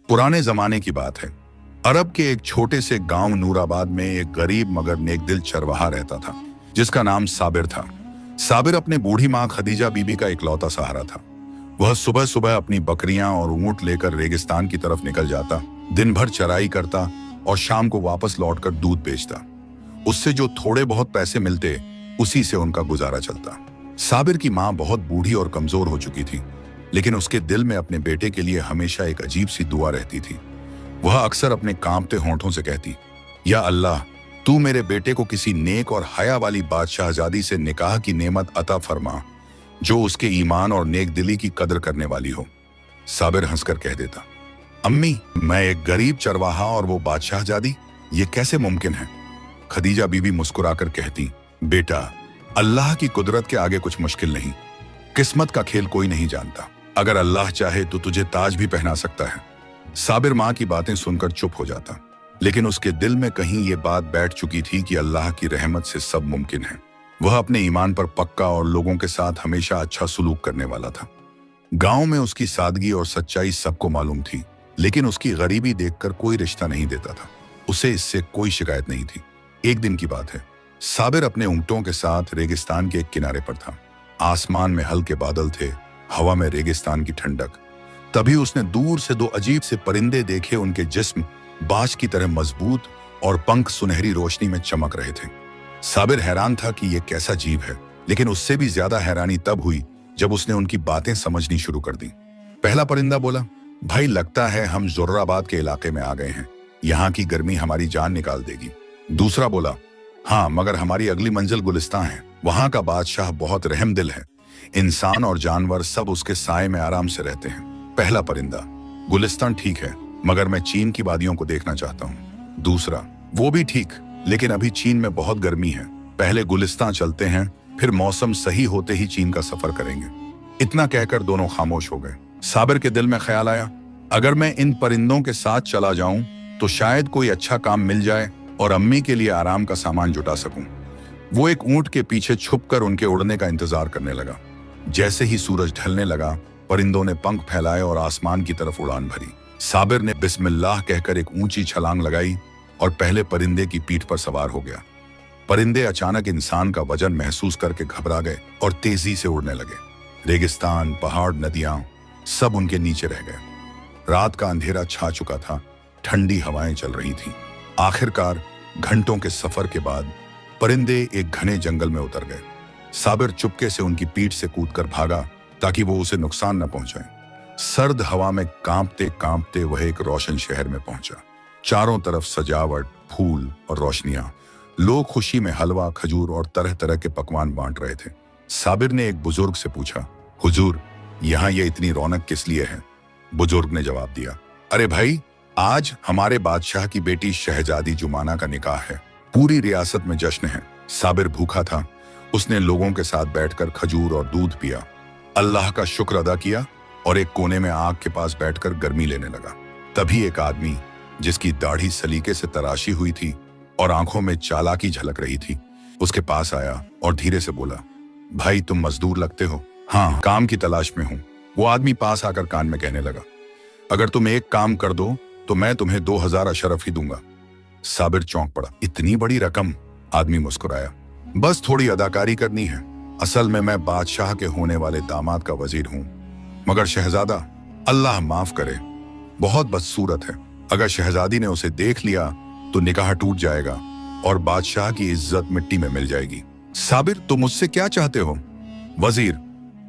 पुराने जमाने की बात है। अरब के एक छोटे से गांव नूराबाद में एक गरीब मगर नेक दिल चरवाहा रहता था, जिसका नाम साबिर था। साबिर अपने बूढ़ी माँ खदीजा बीबी का इकलौता सहारा था। वह सुबह सुबह अपनी बकरियां और ऊंट लेकर रेगिस्तान की तरफ निकल जाता, दिन भर चराई करता और शाम को वापस लौटकर दूध बेचता। उससे जो थोड़े बहुत पैसे मिलते, उसी से उनका गुजारा चलता। साबिर की माँ बहुत बूढ़ी और कमजोर हो चुकी थी, लेकिन उसके दिल में अपने बेटे के लिए हमेशा एक अजीब सी दुआ रहती थी। वह अक्सर अपने कांपते होंठों से कहती, या अल्लाह, तू मेरे बेटे को किसी नेक और हया वाली बादशाहजादी से निकाह की नेमत अता फरमा, जो उसके ईमान और नेक दिली की कदर करने वाली हो। साबिर हंसकर कह देता, अम्मी, मैं एक गरीब चरवाहा और वो बादशाहजादी, ये कैसे मुमकिन है? खदीजा बीबी मुस्कुराकर कहती, बेटा, अल्लाह की कुदरत के आगे कुछ मुश्किल नहीं। किस्मत का खेल कोई नहीं जानता। अगर अल्लाह चाहे तो तुझे ताज भी पहना सकता है। साबिर माँ की बातें सुनकर चुप हो जाता, लेकिन उसके दिल में कहीं ये बात बैठ चुकी थी कि अल्लाह की रहमत से सब मुमकिन है। वह अपने ईमान पर पक्का और लोगों के साथ हमेशा अच्छा सुलूक करने वाला था। गांव में उसकी सादगी और सच्चाई सबको मालूम थी, लेकिन उसकी गरीबी देखकर कोई रिश्ता नहीं देता था। उसे इससे कोई शिकायत नहीं थी। एक दिन की बात है, साबिर अपने ऊंटों के साथ रेगिस्तान के एक किनारे पर था। आसमान में हल्के बादल थे, हवा में रेगिस्तान की ठंडक। तभी उसने दूर से दो अजीब से परिंदे देखे। उनके जिस्म बाज की तरह मजबूत और पंख सुनहरी रोशनी में चमक रहे थे। साबिर हैरान था कि यह कैसा जीव है, लेकिन उससे भी ज्यादा हैरानी तब हुई जब उसने उनकी बातें समझनी शुरू कर दी। पहला परिंदा बोला, भाई, लगता है हम जोराबाद के इलाके में आ गए हैं। यहाँ की गर्मी हमारी जान निकाल देगी। दूसरा बोला, हाँ, मगर हमारी अगली मंजिल गुलिस्तान है। वहां का बादशाह बहुत रहमदिल है। इंसान और जानवर सब उसके साए में आराम से रहते हैं। पहला परिंदा, गुलिस्तान ठीक है, मगर मैं चीन की वादियों को देखना चाहता हूँ। दूसरा, वो भी ठीक, लेकिन अभी चीन में बहुत गर्मी है। पहले गुलिस्तान चलते हैं, फिर मौसम सही होते ही चीन का सफर करेंगे। इतना कहकर दोनों खामोश हो गए। साबिर के दिल में ख्याल आया, अगर मैं इन परिंदों के साथ चला जाऊं तो शायद कोई अच्छा काम मिल जाए और अम्मी के लिए आराम का सामान जुटा सकूं। वो एक ऊंट के पीछे छुपकर उनके उड़ने का इंतजार करने लगा। जैसे ही सूरज ढलने लगा, परिंदों ने पंख फैलाए और आसमान की तरफ उड़ान भरी। साबिर ने बिस्मिल्लाह कहकर एक ऊंची छलांग लगाई और पहले परिंदे की पीठ पर सवार हो गया। परिंदे अचानक इंसान का वजन महसूस करके घबरा गए और तेजी से उड़ने लगे। रेगिस्तान, पहाड़, नदियां सब उनके नीचे रह गए। रात का अंधेरा छा चुका था, ठंडी हवाएं चल रही थीं। आखिरकार घंटों के सफर के बाद परिंदे एक घने जंगल में उतर गए। साबिर चुपके से उनकी पीठ से कूदकर भागा ताकि वो उसे नुकसान न पहुंचाए। सर्द हवा में कांपते कांपते वह एक रोशन शहर में पहुंचा। चारों तरफ सजावट, फूल और रोशनियां। लोग खुशी में हलवा, खजूर और तरह तरह के पकवान बांट रहे थे। साबिर ने एक बुजुर्ग से पूछा, हुजूर, यहाँ ये इतनी रौनक किस लिए है? बुजुर्ग ने जवाब दिया, अरे भाई, आज हमारे बादशाह की बेटी शहजादी जुमाना का निकाह है। पूरी रियासत में जश्न है। साबिर भूखा था। उसने लोगों के साथ बैठकर खजूर और दूध पिया, अल्लाह का शुक्र अदा किया और एक कोने में आग के पास बैठकर गर्मी लेने लगा। तभी एक आदमी, जिसकी दाढ़ी सलीके से तराशी हुई थी और आंखों में चालाकी झलक रही थी, उसके पास आया और धीरे से बोला, भाई, तुम मजदूर लगते हो। हाँ, काम की तलाश में हूँ। वो आदमी पास आकर कान में कहने लगा, अगर तुम एक काम कर दो तो मैं तुम्हें 2000 अशरफ ही दूंगा। साबिर चौंक पड़ा। इतनी बड़ी रकम? आदमी मुस्कुराया, बस थोड़ी अदाकारी करनी है। असल में मैं बादशाह के होने वाले दामाद का वजीर हूँ, मगर शहजादा, अल्लाह माफ करे, बहुत बदसूरत है। अगर शहजादी ने उसे देख लिया तो निकाह टूट जाएगा और बादशाह की इज्जत मिट्टी में मिल जाएगी। साबिर, तुम मुझसे क्या चाहते हो? वजीर,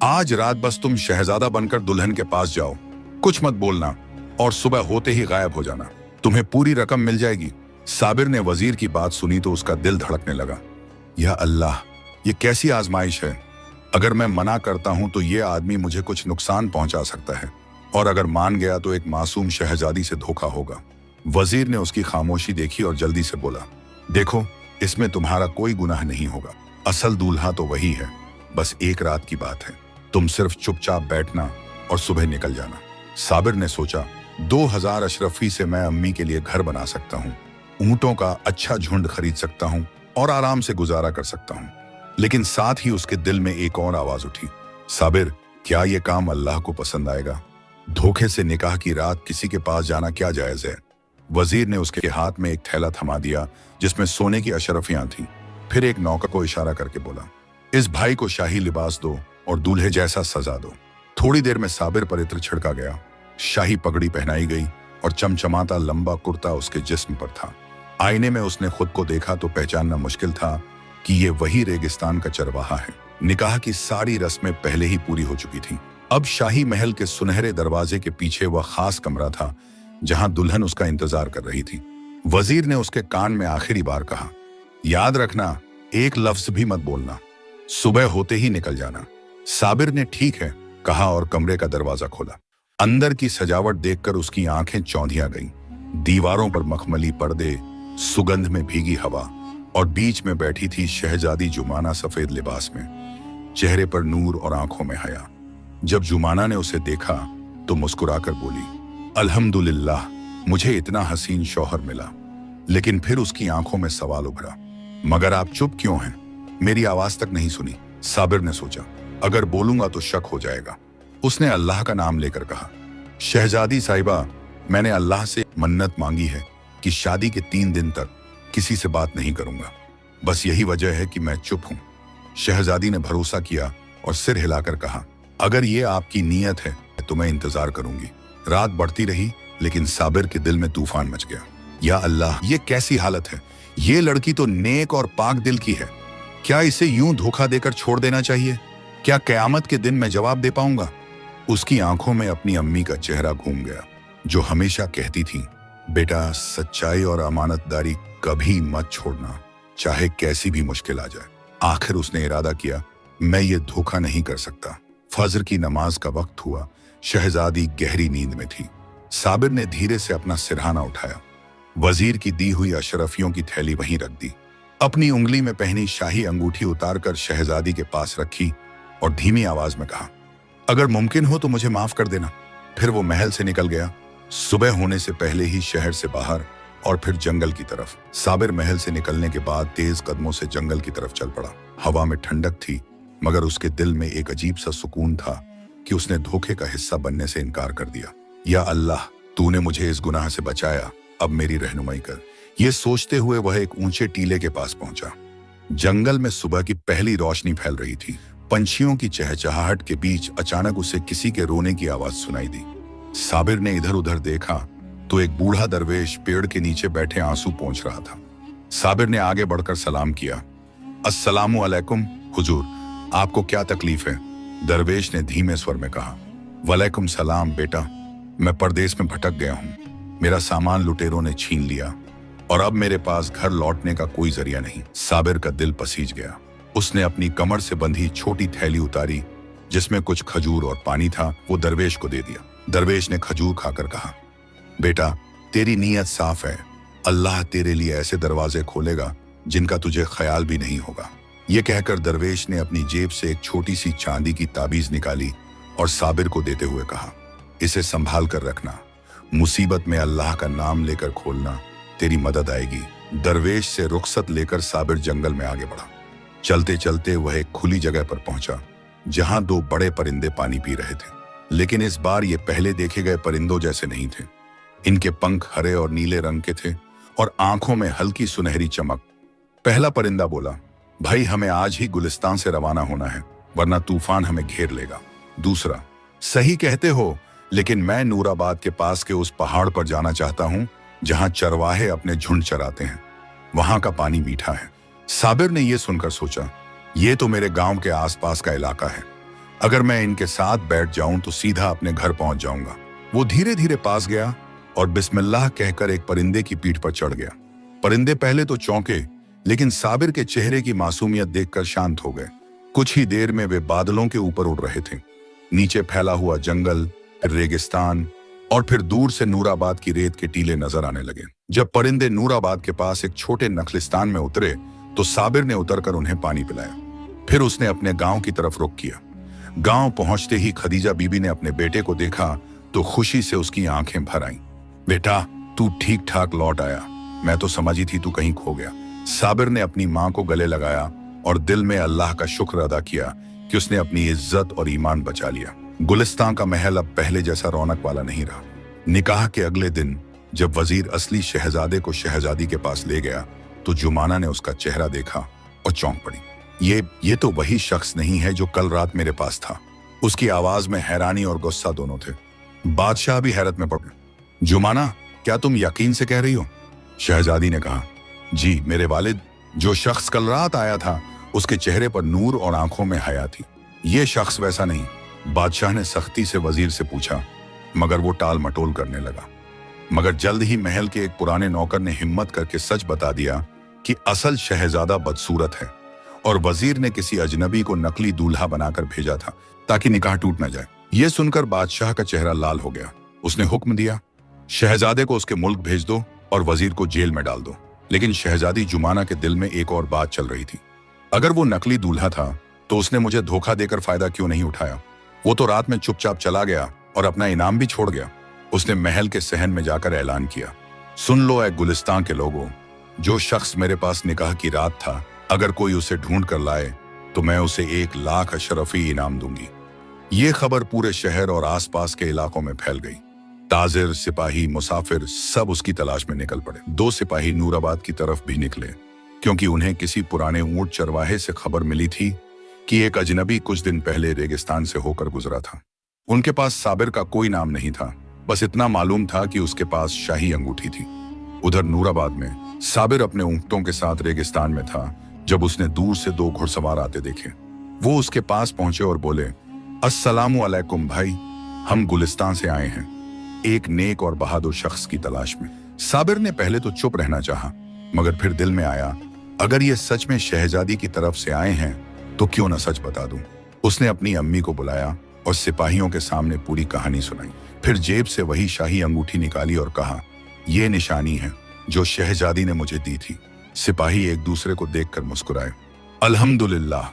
आज रात बस तुम शहजादा बनकर दुल्हन के पास जाओ, कुछ मत बोलना और सुबह होते ही गायब हो जाना। तुम्हें पूरी रकम मिल जाएगी। साबिर ने वजीर की बात सुनी तो उसका दिल धड़कने लगा। या अल्लाह, ये कैसी आजमाइश है? अगर मैं मना करता हूं तो ये आदमी मुझे कुछ नुकसान पहुंचा सकता है, और अगर मान गया तो एक मासूम शहजादी से धोखा होगा। वजीर ने उसकी खामोशी देखी और जल्दी से बोला, देखो, इसमें तुम्हारा कोई गुनाह नहीं होगा। असल दूल्हा तो वही है, बस एक रात की बात है। तुम सिर्फ चुपचाप बैठना और सुबह निकल जाना। साबिर ने सोचा, 2000 अशरफी से मैं अम्मी के लिए घर बना सकता हूँ, ऊंटों का अच्छा झुंड खरीद सकता हूँ और आराम से गुजारा कर सकता हूँ। लेकिन साथ ही उसके दिल में एक और आवाज उठी, साबिर, क्या ये काम अल्लाह को पसंद आएगा? धोखे से निकाह की रात किसी के पास जाना क्या जायज है? वजीर ने उसके हाथ में एक थैला थमा दिया जिसमें सोने की अशरफियां थीं। फिर एक नौकर को इशारा करके बोला, इस भाई को शाही लिबास दो और दूल्हे जैसा सजा दो। थोड़ी देर में साबिर पर इत्र छिड़का गया, शाही पगड़ी पहनाई गई और चमचमाता लंबा कुर्ता उसके जिस्म पर था। आईने में उसने खुद को देखा तो पहचानना मुश्किल था कि ये वही रेगिस्तान का चरवाहा है। निकाह की सारी रस्में पहले ही पूरी हो चुकी थीं। अब शाही महल के सुनहरे दरवाजे के पीछे वह खास कमरा था जहां दुल्हन उसका इंतजार कर रही थी। वजीर ने उसके कान में आखिरी बार कहा, याद रखना, एक लफ्ज भी मत बोलना, सुबह होते ही निकल जाना। साबिर ने ठीक है कहा और कमरे का दरवाजा खोला। अंदर की सजावट देखकर उसकी आंखें चौंधिया गईं। दीवारों पर मखमली पर्दे, सुगंध में भीगी हवा और बीच में बैठी थी शहजादी जुमाना सफेद लिबास में, चेहरे पर नूर और आंखों में हया। जब जुमाना ने उसे देखा तो मुस्कुराकर बोली, अल्हम्दुलिल्लाह, मुझे इतना हसीन शौहर मिला। लेकिन फिर उसकी आंखों में सवाल उभरा, मगर आप चुप क्यों हैं? मेरी आवाज तक नहीं सुनी। साबिर ने सोचा, अगर बोलूंगा तो शक हो जाएगा। उसने अल्लाह का नाम लेकर कहा, शहजादी साहिबा, मैंने अल्लाह से मन्नत मांगी है कि शादी के 3 दिन तक किसी से बात नहीं करूंगा। बस यही वजह है कि मैं चुप हूं। शहजादी ने भरोसा किया और सिर हिलाकर कहा, अगर ये आपकी नीयत है तो मैं इंतजार करूंगी। रात बढ़ती रही लेकिन साबिर के दिल में तूफान मच गया। या अल्लाह, ये कैसी हालत है? ये लड़की तो नेक और पाक दिल की है। क्या इसे यूं धोखा देकर छोड़ देना चाहिए? क्या कयामत के दिन मैं जवाब दे पाऊंगा? उसकी आंखों में अपनी अम्मी का चेहरा घूम गया, जो हमेशा कहती थी, बेटा, सच्चाई और अमानतदारी कभी मत छोड़ना, चाहे कैसी भी मुश्किल आ जाए। आखिर उसने इरादा किया, मैं ये धोखा नहीं कर सकता। फजर की नमाज का वक्त हुआ। शहजादी गहरी नींद में थी। साबिर ने धीरे से अपना सिरहाना उठाया। वजीर की दी हुई अशरफियों की थैली वहीं रख दी। अपनी उंगली में पहनी शाही अंगूठी उतारकर शहजादी के पास रखी और धीमी आवाज में कहा, अगर मुमकिन हो तो मुझे माफ कर देना। फिर वो महल से निकल गया। सुबह होने से पहले ही शहर से बाहर और फिर जंगल की तरफ। साबिर महल से निकलने के बाद तेज कदमों से जंगल की तरफ चल पड़ा। हवा में ठंडक थी, मगर उसके दिल में एक अजीब सा सुकून था कि उसने धोखे का हिस्सा बनने से इनकार कर दिया। या अल्लाह, तूने मुझे इस गुनाह से बचाया, अब मेरी रहनुमाई कर। ये सोचते हुए वह एक ऊंचे टीले के पास पहुंचा। जंगल में सुबह की पहली रोशनी फैल रही थी। पंछियों की चहचहाहट के बीच अचानक उसे किसी के रोने की आवाज सुनाई दी। साबिर ने इधर उधर देखा तो एक बूढ़ा दरवेश पेड़ के नीचे बैठे आंसू पोंछ रहा था। साबिर ने आगे बढ़कर सलाम किया, अस्सलामु अलैकुम हुजूर, आपको क्या तकलीफ है? दरवेश ने धीमे स्वर में कहा, वालेकुम सलाम बेटा, मैं परदेश में भटक गया हूँ। मेरा सामान लुटेरों ने छीन लिया और अब मेरे पास घर लौटने का कोई जरिया नहीं। साबिर का दिल पसीज गया। उसने अपनी कमर से बंधी छोटी थैली उतारी जिसमें कुछ खजूर और पानी था, वो दरवेश को दे दिया। दरवेश ने खजूर खाकर कहा, बेटा, तेरी नीयत साफ है, अल्लाह तेरे लिए ऐसे दरवाजे खोलेगा जिनका तुझे ख्याल भी नहीं होगा। ये कहकर दरवेश ने अपनी जेब से एक छोटी सी चांदी की ताबीज निकाली और साबिर को देते हुए कहा, इसे संभाल कर रखना, मुसीबत में अल्लाह का नाम लेकर खोलना, तेरी मदद आएगी। दरवेश से रुखसत लेकर साबिर जंगल में आगे बढ़ा। चलते चलते वह एक खुली जगह पर पहुंचा जहां 2 बड़े परिंदे पानी पी रहे थे। लेकिन इस बार ये पहले देखे गए परिंदों जैसे नहीं थे। इनके पंख हरे और नीले रंग के थे और आंखों में हल्की सुनहरी चमक। पहला परिंदा बोला, भाई, हमें आज ही गुलिस्तान से रवाना होना है, वरना तूफान हमें घेर लेगा। दूसरा, सही कहते हो, लेकिन मैं नूराबाद के पास के उस पहाड़ पर जाना चाहता हूं जहां चरवाहे अपने झुंड चराते हैं। वहां का पानी मीठा है। साबिर ने यह सुनकर सोचा, ये तो मेरे गांव के आसपास का इलाका है। अगर मैं इनके साथ बैठ जाऊं तो सीधा अपने घर पहुंच जाऊंगा। वो धीरे धीरे पास गया और बिस्मिल्लाह कहकर एक परिंदे की पीठ पर चढ़ गया। परिंदे पहले तो चौंके, लेकिन साबिर के चेहरे की मासूमियत देखकर शांत हो गए। कुछ ही देर में वे बादलों के ऊपर उड़ रहे थे। नीचे फैला हुआ जंगल, फिर रेगिस्तान और फिर दूर से नूराबाद की रेत के टीले नजर आने लगे। जब परिंदे नूराबाद के पास एक छोटे नखलिस्तान में उतरे तो साबिर ने उतरकर उन्हें पानी पिलाया। फिर उसने अपने गांव की तरफ रुख किया। गांव पहुंचते ही खदीजा बीबी ने अपने बेटे को देखा तो खुशी से उसकी आंखें भर आईं। बेटा, तू ठीक ठाक लौट आया, मैं तो समझी थी तू कहीं खो गया। साबिर ने अपनी मां को गले लगाया और दिल में अल्लाह का शुक्र अदा किया कि उसने अपनी इज्जत और ईमान बचा लिया। गुलिस्तान का महल अब पहले जैसा रौनक वाला नहीं रहा। निकाह के अगले दिन जब वजीर असली शहजादे को शहजादी के पास ले गया तो जुमाना ने उसका चेहरा देखा और चौंक पड़ी। ये तो वही शख्स नहीं है जो कल रात मेरे पास था। उसकी आवाज में हैरानी और गुस्सा दोनों थे। बादशाह भी हैरत में पड़ गए। जुमाना, क्या तुम यकीन से कह रही हो? शहजादी ने कहा, जी मेरे वालिद, जो शख्स कल रात आया था उसके चेहरे पर नूर और आंखों में हया थी। ये शख्स वैसा नहीं। बादशाह ने सख्ती से वजीर से पूछा, मगर वो टाल मटोल करने लगा। मगर जल्द ही महल के एक पुराने नौकर ने हिम्मत करके सच बता दिया कि असल शहजादा बदसूरत है और वजीर ने किसी अजनबी को नकली दूल्हा बनाकर भेजा था ताकि निकाह टूट न जाए। यह सुनकर बादशाह का चेहरा लाल हो गया। उसने हुक्म दिया, शहजादे को उसके मुल्क भेज दो और वजीर को जेल में डाल दो। लेकिन शहजादी जुमाना के दिल में एक और बात चल रही थी। अगर वो नकली दूल्हा था तो उसने मुझे धोखा देकर फायदा क्यों नहीं उठाया? वो तो रात में चुपचाप चला गया और अपना इनाम भी छोड़ गया। उसने महल के सहन में जाकर ऐलान किया, सुन लो ऐ गुलिस्तान के लोगों, जो शख्स मेरे पास निकाह की रात था, अगर कोई उसे ढूंढ कर लाए तो मैं उसे 1 लाख अशरफी इनाम दूंगी। ये खबर पूरे शहर और आसपास के इलाकों में फैल गई। ताजिर, सिपाही, मुसाफिर सब उसकी तलाश में निकल पड़े। 2 सिपाही नूराबाद की तरफ भी निकले क्योंकि उन्हें किसी पुराने ऊंट चरवाहे से खबर मिली थी कि एक अजनबी कुछ दिन पहले रेगिस्तान से होकर गुजरा था। उनके पास साबिर का कोई नाम नहीं था, बस इतना मालूम था कि उसके पास शाही अंगूठी थी। उधर नूराबाद में साबिर अपने ऊंटों के साथ रेगिस्तान में था जब उसने दूर से 2 घुड़सवार आते देखे। वो उसके पास पहुंचे और बोले, अस्सलामु अलैकुम भाई, हम गुलिस्तान से आए हैं एक नेक और बहादुर शख्स की तलाश में। साबिर ने पहले तो चुप रहना चाहा, मगर फिर दिल में आया, अगर ये सच में शहजादी की तरफ से आए हैं तो क्यों न सच बता दूं। उसने अपनी अम्मी को बुलाया और सिपाहियों के सामने पूरी कहानी सुनाई। फिर जेब से वही शाही अंगूठी निकाली और कहा, यह निशानी है जो शहजादी ने मुझे दी थी। सिपाही एक दूसरे को देखकर मुस्कुराए। अल्हम्दुलिल्लाह,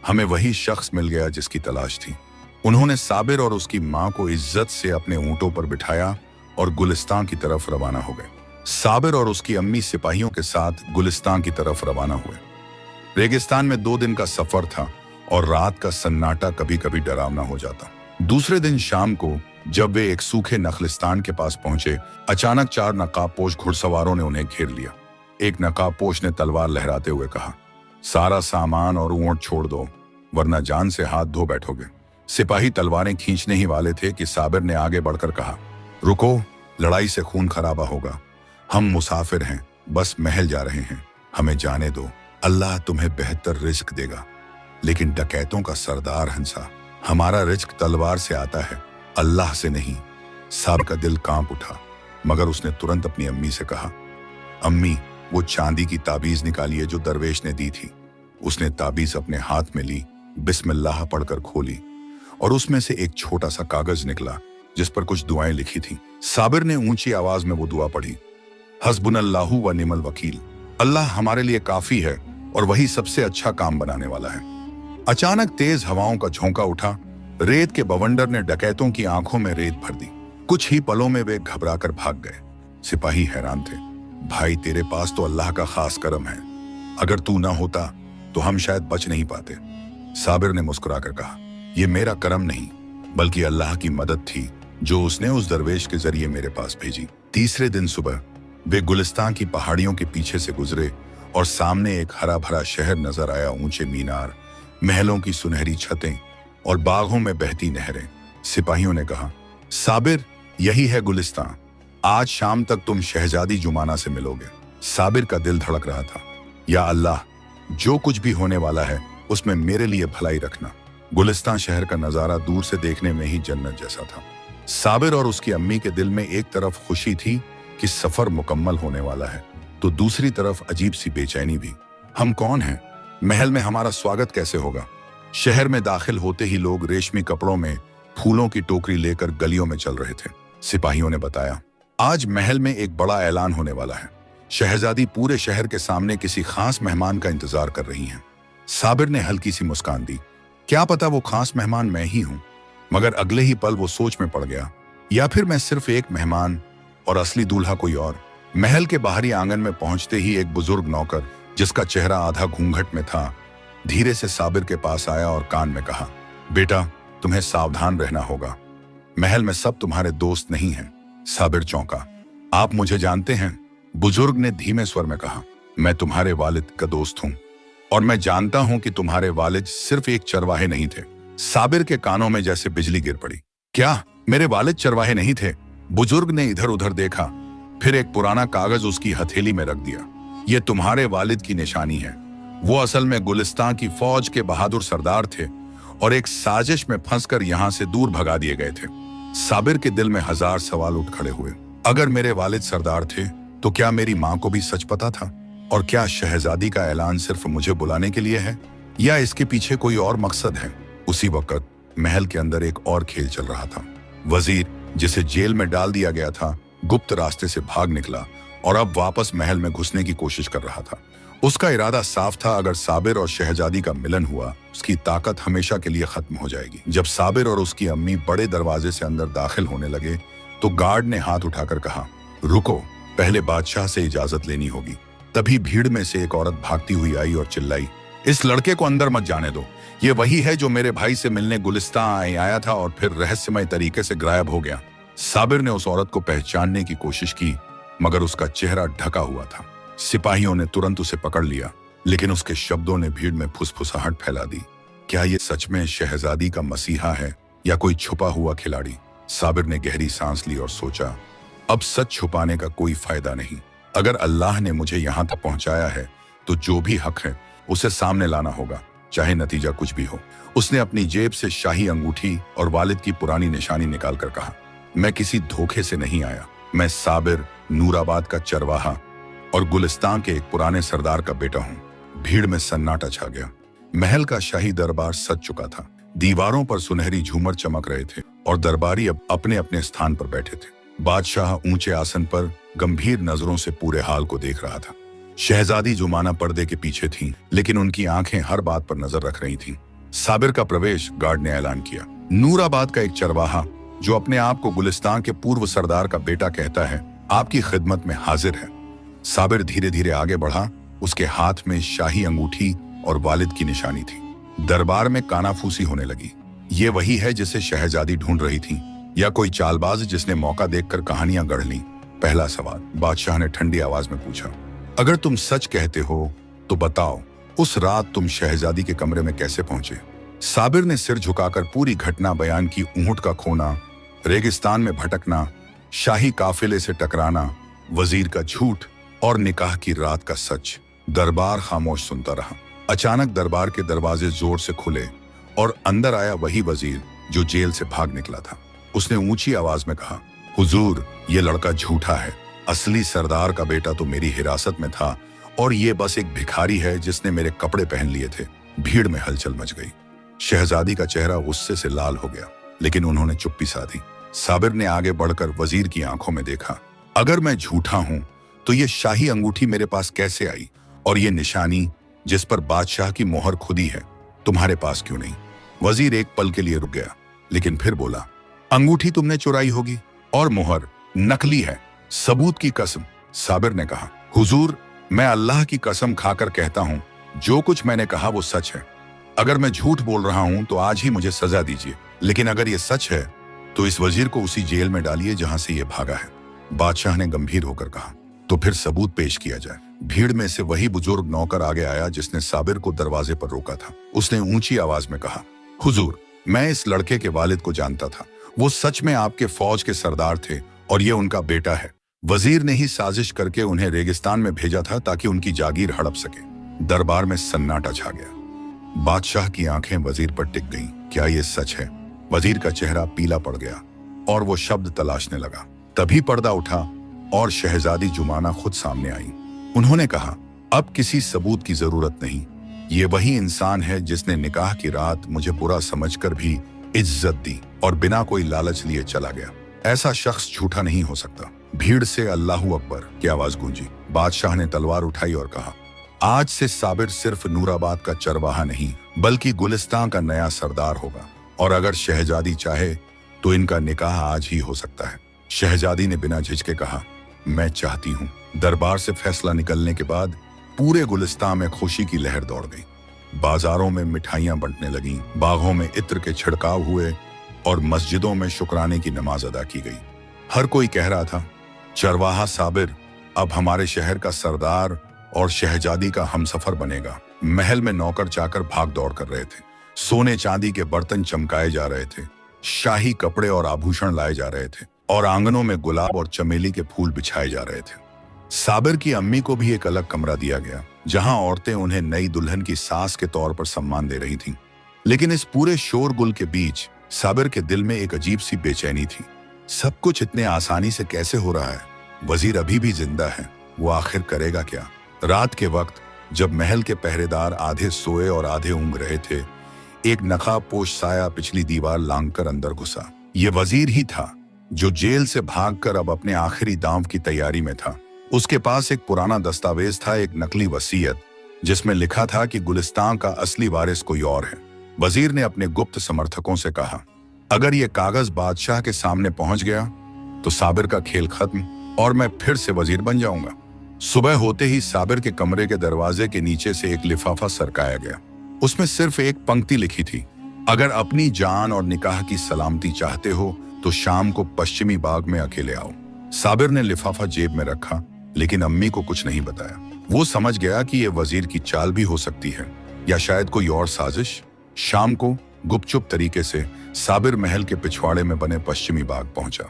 हमें वही शख्स मिल गया जिसकी तलाश थी। उन्होंने साबिर और उसकी मां को इज्जत से अपने ऊंटों पर बिठाया और गुलिस्तान की तरफ रवाना हो गए। साबिर और उसकी अम्मी सिपाहियों के साथ गुलिस्तान की तरफ रवाना हुए। रेगिस्तान में 2 दिन का सफर था और रात का सन्नाटा कभी कभी डरावना हो जाता। दूसरे दिन शाम को जब वे एक सूखे नखलिस्तान के पास पहुंचे, अचानक 4 नकाबपोश घुड़सवारों ने उन्हें घेर लिया। एक नकाबपोश ने तलवार लहराते हुए कहा, सारा सामान और ऊंट छोड़ दो वरना जान से हाथ धो बैठोगे। सिपाही तलवारें खींचने ही वाले थे कि साबिर ने आगे बढ़कर कहा, रुको, लड़ाई से खून खराबा होगा। हम मुसाफिर हैं, बस महल जा रहे हैं, हमें जाने दो। अल्लाह तुम्हें बेहतर रिज्क देगा। लेकिन डकैतों का सरदार हंसा, हमारा रिज्क तलवार से आता है, अल्लाह से नहीं। साबिर का दिल कांप उठा, मगर उसने तुरंत अपनी अम्मी से कहा, अम्मी, वो चांदी की ताबीज निकालिए जो दरवेश ने दी थी। उसने ताबीज अपने हाथ में ली, बिस्मिल्लाह पढ़कर खोली और उसमें से एक छोटा सा कागज निकला जिस पर कुछ दुआएं लिखी थी। साबिर ने ऊंची आवाज में वो दुआ पढ़ी, हस्बुनल्लाहु व निमल वकील, अल्लाह हमारे लिए काफी है और वही सबसे अच्छा काम बनाने वाला है। अचानक तेज हवाओं का झोंका उठा। रेत के बवंडर ने डकैतों की आंखों में रेत भर दी। कुछ ही पलों में वे घबराकर भाग गए। सिपाही हैरान थे। भाई, तेरे पास तो अल्लाह का खास करम है, अगर तू ना होता तो हम शायद बच नहीं पाते। साबिर ने मुस्कुराकर कहा, यह मेरा करम नहीं बल्कि अल्लाह की मदद थी जो उसने उस दरवेश के जरिए मेरे पास भेजी। तीसरे दिन सुबह वे गुलिस्तान की पहाड़ियों के पीछे से गुजरे और सामने एक हरा भरा शहर नजर आया। ऊंचे मीनार, महलों की सुनहरी छतें और बागों में बहती नहरें। सिपाहियों ने कहा, साबिर, यही है गुलिस्तान, आज शाम तक तुम शहजादी जुमाना से मिलोगे। साबिर का दिल धड़क रहा था, या अल्लाह, जो कुछ भी होने वाला है उसमें मेरे लिए भलाई रखना। गुलिस्तान शहर का नजारा दूर से देखने में ही जन्नत जैसा था। साबिर और उसकी अम्मी के दिल में एक तरफ खुशी थी कि सफर मुकम्मल होने वाला है, तो दूसरी तरफ अजीब सी बेचैनी भी। हम कौन हैं? महल में हमारा स्वागत कैसे होगा? शहर में दाखिल होते ही लोग रेशमी कपड़ों में फूलों की टोकरी लेकर गलियों में चल रहे थे। सिपाहियों ने बताया, आज महल में एक बड़ा ऐलान होने वाला है। शहजादी पूरे शहर के सामने किसी खास मेहमान का इंतजार कर रही हैं। साबिर ने हल्की सी मुस्कान दी, क्या पता वो खास मेहमान मैं ही हूं। मगर अगले ही पल वो सोच में पड़ गया, या फिर मैं सिर्फ एक मेहमान और असली दूल्हा कोई और। महल के बाहरी आंगन में पहुंचते ही एक बुजुर्ग नौकर, जिसका चेहरा आधा घूंघट में था, धीरे से साबिर के पास आया और कान में कहा, बेटा, तुम्हें सावधान रहना होगा। महल में सब तुम्हारे दोस्त नहीं हैं। साबिर चौंका। आप मुझे जानते हैं? बुजुर्ग ने धीमे स्वर में कहा। मैं तुम्हारे वालिद का दोस्त हूं और मैं जानता हूं कि तुम्हारे वालिद सिर्फ एक चरवाहे नहीं थे। साबिर के कानों में जैसे बिजली गिर पड़ी। क्या मेरे वालिद चरवाहे नहीं थे? बुजुर्ग ने इधर उधर देखा, फिर एक पुराना कागज उसकी हथेली में रख दिया। ये तुम्हारे वालिद की निशानी है। वो असल में गुलिस्तान की फौज के बहादुर सरदार थे और एक साजिश में फंसकर यहां से दूर भगा दिए गए थे। साबिर के दिल में हजार सवाल उठ खड़े हुए। अगर मेरे वालिद सरदार थे तो क्या मेरी मां को भी सच पता था? और क्या शहजादी का ऐलान सिर्फ मुझे बुलाने के लिए है या इसके पीछे कोई और मकसद है? उसी वक्त महल के अंदर एक और खेल चल रहा था। वजीर, जिसे जेल में डाल दिया गया था, गुप्त रास्ते से भाग निकला और अब वापस महल में घुसने की कोशिश कर रहा था। उसका इरादा साफ था, अगर साबिर और शहजादी का मिलन हुआ, उसकी ताकत हमेशा के लिए खत्म हो जाएगी। जब साबिर और उसकी अम्मी बड़े दरवाजे से अंदर दाखिल होने लगे तो गार्ड ने हाथ उठाकर कहा, रुको, पहले बादशाह से इजाजत लेनी होगी। तभी भीड़ में से एक औरत भागती हुई आई और चिल्लाई, इस लड़के को अंदर मत जाने दो। ये वही है जो मेरे भाई से मिलने गुलिस्तान आया था और फिर रहस्यमय तरीके से गायब हो गया। साबिर ने उस औरत को पहचानने की कोशिश की, मगर उसका चेहरा ढका हुआ था। सिपाहियों ने तुरंत उसे पकड़ लिया, लेकिन उसके शब्दों ने भीड़ में फुसफुसाहट फैला दी। क्या ये सच में शहजादी का मसीहा है या कोई छुपा हुआ खिलाड़ी? साबिर ने गहरी सांस ली और सोचा, अब सच छुपाने का कोई फायदा नहीं। अगर अल्लाह ने मुझे यहाँ तक पहुंचाया है तो जो भी हक है उसे सामने लाना होगा, चाहे नतीजा कुछ भी हो। उसने अपनी जेब से शाही अंगूठी और वालिद की पुरानी निशानी निकालकर कहा, मैं किसी धोखे से नहीं आया। मैं साबिर, नूराबाद का चरवाहा और गुलिस्तान के एक पुराने सरदार का बेटा हूँ। भीड़ में सन्नाटा छा गया। महल का शाही दरबार सज चुका था। दीवारों पर सुनहरी झूमर चमक रहे थे और दरबारी अब अपने अपने स्थान पर बैठे थे। बादशाह ऊंचे आसन पर गंभीर नजरों से पूरे हाल को देख रहा था। शहजादी जुमाना पर्दे के पीछे थी, लेकिन उनकी आंखें हर बात पर नजर रख रही थीं। साबिर का प्रवेश गार्ड ने ऐलान किया। नूराबाद का एक चरवाहा जो अपने आप को गुलिस्तान के पूर्व सरदार का बेटा कहता है, आपकी खिदमत में हाजिर है। साबिर धीरे धीरे आगे बढ़ा। उसके हाथ में शाही अंगूठी और वालिद की निशानी थी। दरबार में कानाफूसी होने लगी। ये वही है जिसे शहजादी ढूंढ रही थी या कोई चालबाज जिसने मौका देखकर कहानियां गढ़ ली? पहला सवाल बादशाह ने ठंडी आवाज में पूछा। अगर तुम सच कहते हो तो बताओ, उस रात तुम शहजादी के कमरे में कैसे पहुंचे? साबिर ने सिर झुकाकर पूरी घटना बयान की। ऊंट का खोना, रेगिस्तान में भटकना, शाही काफिले से टकराना, वजीर का झूठ और निकाह की रात का सच। दरबार खामोश सुनता रहा। अचानक दरबार के दरवाजे जोर से खुले और अंदर आया वही वजीर जो जेल से भाग निकला था। उसने ऊंची आवाज में कहा, हुजूर, ये लड़का झूठा है। असली सरदार का बेटा तो मेरी हिरासत में था और ये बस एक भिखारी है जिसने मेरे कपड़े पहन लिए थे। भीड़ में हलचल मच गई। शहजादी का चेहरा गुस्से से लाल हो गया, लेकिन उन्होंने चुप्पी साधी। साबिर ने आगे बढ़कर वजीर की आंखों में देखा। अगर मैं झूठा हूं तो ये शाही अंगूठी मेरे पास कैसे आई? और ये निशानी जिस पर बादशाह की मोहर खुदी है, तुम्हारे पास क्यों नहीं? वजीर एक पल के लिए रुक गया, लेकिन फिर बोला, अंगूठी तुमने चुराई होगी और मोहर नकली है। सबूत की कसम। साबिर ने कहा, हुजूर, मैं अल्लाह की कसम खाकर कहता हूं, जो कुछ मैंने कहा वो सच है। अगर मैं झूठ बोल रहा हूं तो आज ही मुझे सजा दीजिए, लेकिन अगर ये सच है तो इस वजीर को उसी जेल में डालिए जहां से ये भागा है। बादशाह ने गंभीर होकर कहा, तो फिर सबूत पेश किया जाए। भीड़ में से वही बुजुर्ग नौकर आगे आया जिसने साबिर को दरवाजे पर रोका था। उसने ऊंची आवाज में कहा, हुजूर, मैं इस लड़के के वालिद को जानता था। वो सच में आपके फौज के सरदार थे और ये उनका बेटा है। वजीर ने ही साजिश करके उन्हें रेगिस्तान में भेजा था ताकि उनकी जागीर हड़प सके। दरबार में सन्नाटा छा गया। बादशाह की आंखें वजीर पर टिक गईं। क्या ये सच है? वजीर का चेहरा पीला पड़ गया और वो शब्द तलाशने लगा। तभी पर्दा उठा और शहजादी जुमाना खुद सामने आई। उन्होंने कहा, अब किसी सबूत की जरूरत नहीं। ये वही इंसान है जिसने निकाह की रात मुझे बुरा समझकर भी इज्जत दी और बिना कोई लालच लिए चला गया। ऐसा शख्स झूठा नहीं हो सकता। भीड़ से अल्लाहू अकबर की आवाज गूंजी। बादशाह ने तलवार उठाई और कहा, आज से साबिर सिर्फ नूराबाद का चरवाहा नहीं बल्कि गुलिस्तान का नया सरदार होगा। और अगर शहजादी चाहे तो इनका निकाह आज ही हो सकता है। शहजादी ने बिना झिझके कहा, मैं चाहती हूँ। दरबार से फैसला निकलने के बाद पूरे गुलिस्तान में खुशी की लहर दौड़ गई। बाजारों में मिठाइयां बंटने लगीं, बागों में इत्र के छिड़काव हुए और मस्जिदों में शुक्राने की नमाज अदा की गई। हर कोई कह रहा था, चरवाहा साबिर अब हमारे शहर का सरदार और शहजादी का हमसफर बनेगा। महल में नौकर चाकर भाग दौड़ कर रहे थे, सोने चांदी के बर्तन चमकाए जा रहे थे, शाही कपड़े और आभूषण लाए जा रहे थे और आंगनों में गुलाब और चमेली के फूल बिछाए जा रहे थे। साबिर की अम्मी को भी एक अलग कमरा दिया गया, जहां औरतें उन्हें नई दुल्हन की सास के तौर पर सम्मान दे रही थीं। लेकिन इस पूरे शोरगुल के बीच साबिर के दिल में एक अजीब सी बेचैनी थी। सब कुछ इतने आसानी से कैसे हो रहा है? वजीर अभी भी जिंदा है, वो आखिर करेगा क्या? रात के वक्त जब महल के पहरेदार आधे सोए और आधे ऊँघ रहे थे, एक नकाबपोश साया पिछली दीवार लांघकर अंदर घुसा। ये वजीर ही था जो जेल से भागकर अब अपने आखिरी दांव की तैयारी में था। उसके पास एक पुराना दस्तावेज था, एक नकली वसीयत, जिसमें लिखा था कि गुलिस्तान का असली वारिस कोई और है। वजीर ने अपने गुप्त समर्थकों से कहा, अगर ये कागज बादशाह के सामने पहुंच गया तो साबिर का खेल खत्म और मैं फिर से वजीर बन जाऊंगा। सुबह होते ही साबिर के कमरे के दरवाजे के नीचे से एक लिफाफा सरकाया गया। उसमें सिर्फ एक पंक्ति लिखी थी, अगर अपनी जान और निकाह की सलामती चाहते हो तो शाम को पश्चिमी बाग में अकेले आओ। साबिर ने लिफाफा जेब में रखा, लेकिन अम्मी को कुछ नहीं बताया। वो समझ गया कि यह वजीर की चाल भी हो सकती है या शायद कोई और साजिश। शाम को गुपचुप तरीके से साबिर महल के पिछवाड़े में बने पश्चिमी बाग पहुंचा।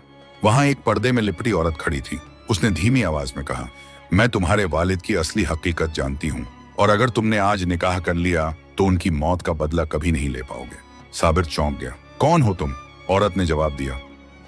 वहां एक पर्दे में लिपटी औरत खड़ी थी। उसने धीमी आवाज में कहा, मैं तुम्हारे वालिद की असली हकीकत जानती हूँ और अगर तुमने आज निकाह कर लिया तो उनकी मौत का बदला कभी नहीं ले पाओगे। साबिर चौंक गया। कौन हो तुम? औरत ने जवाब दिया,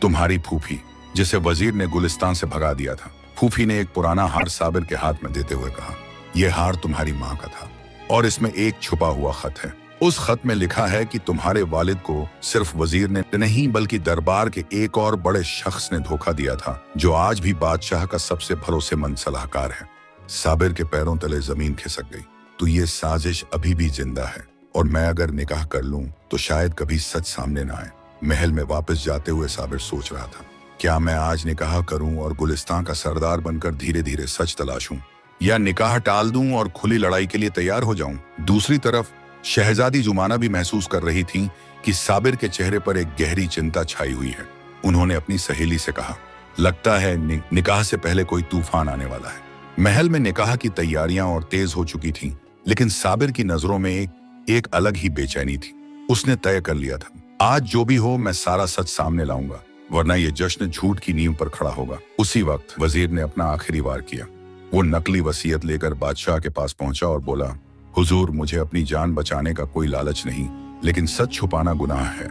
तुम्हारी फूफी, जिसे वजीर ने गुलिस्तान से भगा दिया था। फूफी ने एक पुराना हार साबिर के हाथ में देते हुए कहा, यह हार तुम्हारी माँ का था और इसमें एक छुपा हुआ खत है। उस खत में लिखा है कि तुम्हारे वालिद को सिर्फ वजीर ने नहीं बल्कि दरबार के एक और बड़े शख्स ने धोखा दिया था, जो आज भी बादशाह का सबसे भरोसेमंद सलाहकार है। साबिर के पैरों तले जमीन खिसक गई। तो ये साजिश अभी भी जिंदा है और मैं अगर निकाह कर लूं तो शायद कभी सच सामने ना आए। महल में वापस जाते हुए साबिर सोच रहा था, क्या मैं आज निकाह करूं और गुलिस्तान का सरदार बनकर धीरे धीरे सच तलाशूं, या निकाह टाल दूं और खुली लड़ाई के लिए तैयार हो जाऊं। दूसरी तरफ शहजादी जुमाना भी महसूस कर रही थी कि साबिर के चेहरे पर एक गहरी चिंता छाई हुई है। उन्होंने अपनी सहेली से कहा, लगता है निकाह से पहले कोई तूफान आने वाला है। महल में निकाह की तैयारियां और तेज हो चुकी थीं, लेकिन साबिर की नजरों में एक अलग ही बेचैनी थी। उसने तय कर लिया था, आज जो भी हो मैं सारा सच सामने लाऊंगा, वरना ये जश्न झूठ की नींव पर खड़ा होगा। उसी वक्त वजीर ने अपना आखिरी वार किया। वो नकली वसीयत लेकर बादशाह के पास पहुंचा और बोला, हुजूर, मुझे अपनी जान बचाने का कोई लालच नहीं, लेकिन सच छुपाना गुनाह है।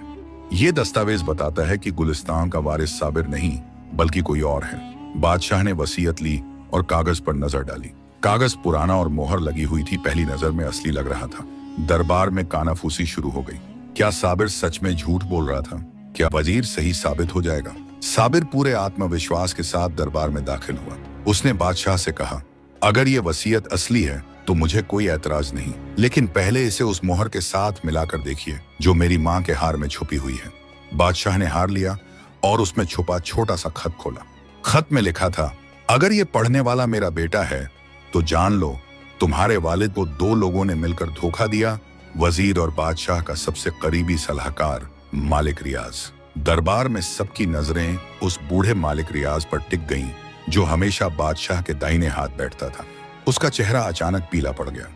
ये दस्तावेज बताता है कि गुलिस्तान का वारिस साबिर नहीं बल्कि कोई और है। बादशाह ने वसीयत ली और कागज पर नजर डाली। कागज पुराना और मोहर लगी हुई थी, पहली नजर में असली लग रहा था। दरबार में कानाफूसी शुरू हो गई। क्या साबिर सच में झूठ बोल रहा था? क्या वजीर सही साबित हो जाएगा? साबिर पूरे आत्मविश्वास के साथ दरबार में दाखिल हुआ। उसने बादशाह से कहा, अगर ये वसीयत असली है तो मुझे कोई ऐतराज नहीं, लेकिन पहले इसे उस मोहर के साथ मिलाकर देखिए जो मेरी माँ के हार में छुपी हुई है। बादशाह ने हार लिया और उसमें छुपा छोटा सा खत खोला। खत में लिखा था, अगर ये पढ़ने वाला मेरा बेटा है तो जान लो तुम्हारे वालिद को दो लोगों ने मिलकर धोखा दिया, वजीर और बादशाह का सबसे करीबी सलाहकार मालिक रियाज। दरबार में सबकी नजरें उस बूढ़े मालिक रियाज पर टिक गईं, जो हमेशा बादशाह के दाहिने हाथ बैठता था। उसका चेहरा अचानक पीला पड़ गया।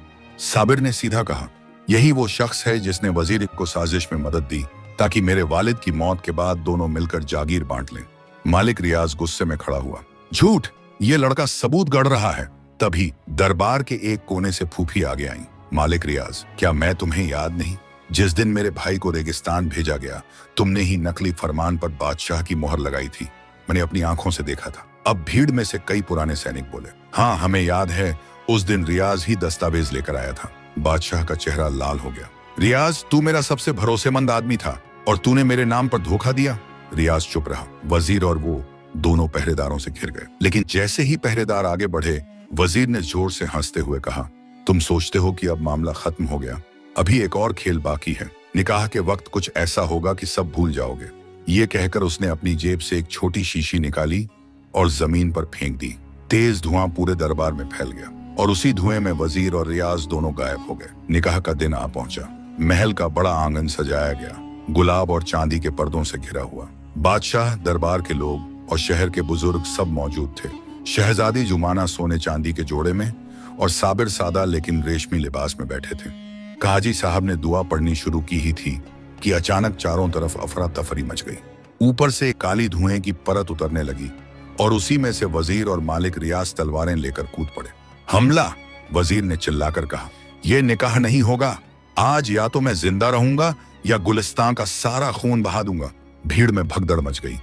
साबिर ने सीधा कहा, यही वो शख्स है जिसने वजीर को साजिश में मदद दी ताकि मेरे वालिद की मौत के बाद दोनों मिलकर जागीर बांट लें। मालिक रियाज गुस्से में खड़ा हुआ, झूठ, ये लड़का सबूत गढ़ रहा है। तभी दरबार के एक कोने से फूफी आगे आई। मालिक रियाज, क्या मैं तुम्हें याद नहीं? जिस दिन मेरे भाई को रेगिस्तान भेजा गया, तुमने ही नकली फरमान पर बादशाह की मोहर लगाई थी। मैंने अपनी आंखों से देखा था। अब भीड़ में से कई पुराने सैनिक बोले, हाँ हमें याद है, उस दिन रियाज ही दस्तावेज लेकर आया था। बादशाह का चेहरा लाल हो गया। रियाज, तू मेरा सबसे भरोसेमंद आदमी था और तूने मेरे नाम पर धोखा दिया। रियाज चुप रहा। वजीर और वो दोनों पहरेदारों से घिर गए, लेकिन जैसे ही पहरेदार आगे बढ़े, वजीर ने जोर से हंसते हुए कहा, तुम सोचते हो कि अब मामला खत्म हो गया? अभी एक और खेल बाकी है। निकाह के वक्त कुछ ऐसा होगा कि सब भूल जाओगे। ये कहकर उसने अपनी जेब से एक छोटी शीशी निकाली और जमीन पर फेंक दी। तेज धुआं पूरे दरबार में फैल गया। और उसी धुएं में वजीर और रियाज दोनों गायब हो गए। निकाह का दिन आ पहुंचा। महल का बड़ा आंगन सजाया गया, गुलाब और चांदी के पर्दों से घिरा हुआ। बादशाह, दरबार के लोग और शहर के बुजुर्ग सब मौजूद थे। शहजादी जुमाना सोने चांदी के जोड़े में और साबिर सादा लेकिन रेशमी लिबास में बैठे थे। काजी साहब ने दुआ पढ़नी शुरू की ही थी कि अचानक चारों तरफ अफरा तफरी मच गई। ऊपर से काली धुएं की परत उतरने लगी और उसी में से वजीर और मालिक रियाज तलवारें लेकर कूद पड़े। हमला! वजीर ने चिल्लाकर कहा, यह निकाह नहीं होगा। आज या तो मैं जिंदा रहूंगा या गुलिस्तान का सारा खून बहा दूंगा। भीड़ में भगदड़ मच गई।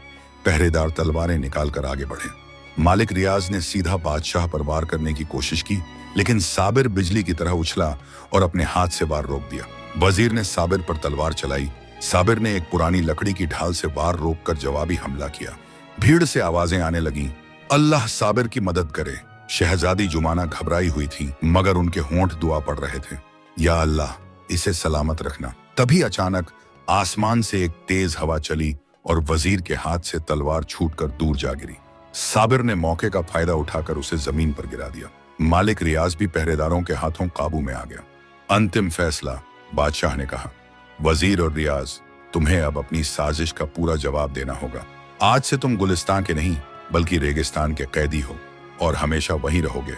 पहरेदार तलवारें निकालकर आगे बढ़े। मालिक रियाज ने सीधा बादशाह पर वार करने की कोशिश की, लेकिन साबिर बिजली की तरह उछला और अपने हाथ से वार रोक दिया। वजीर ने साबिर पर तलवार चलाई। साबिर ने एक पुरानी लकड़ी की ढाल से वार रोककर जवाबी हमला किया। भीड़ से आवाजें आने लगीं, अल्लाह साबिर की मदद करे। शहजादी जुमाना घबराई हुई थी, मगर उनके होंठ दुआ पड़ रहे थे, या अल्लाह इसे सलामत रखना। तभी अचानक आसमान से एक तेज हवा चली और वजीर के हाथ से तलवार छूटकर दूर जा गिरी। साबिर ने मौके का फायदा उठाकर उसे जमीन पर गिरा दिया। मालिक रियाज भी पहरेदारों के हाथों काबू में आ गया। अंतिम फैसला, बादशाह ने कहा, वजीर और रियाज, तुम्हें अब अपनी साजिश का पूरा जवाब देना होगा। आज से तुम गुलिस्तान के नहीं बल्कि रेगिस्तान के कैदी हो और हमेशा वहीं रहोगे।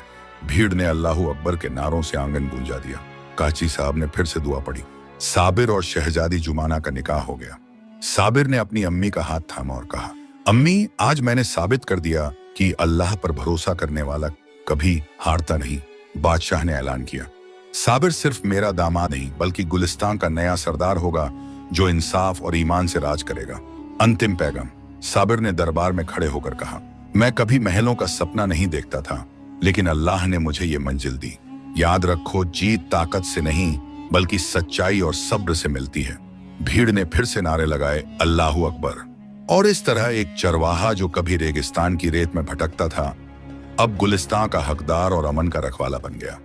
भीड़ ने अल्लाहू अकबर के नारों से आंगन गूंजा दिया। काची साहब ने फिर से दुआ पढ़ी। साबिर और शहजादी जुमाना का निकाह हो गया। साबिर ने अपनी अम्मी का हाथ थामा और कहा, अम्मी, आज मैंने साबित कर दिया कि अल्लाह पर भरोसा करने वाला कभी हारता नहीं। बादशाह ने ऐलान किया, साबिर सिर्फ मेरा दामाद नहीं बल्कि गुलिस्तान का नया सरदार होगा जो इंसाफ और ईमान से राज करेगा। अंतिम पैगाम, साबिर ने दरबार में खड़े होकर कहा, मैं कभी महलों का सपना नहीं देखता था, लेकिन अल्लाह ने मुझे ये मंजिल दी। याद रखो, जीत ताकत से नहीं बल्कि सच्चाई और सब्र से मिलती है। भीड़ ने फिर से नारे लगाए, अल्लाहू अकबर। और इस तरह एक चरवाहा जो कभी रेगिस्तान की रेत में भटकता था, अब गुलिस्तान का हकदार और अमन का रखवाला बन गया।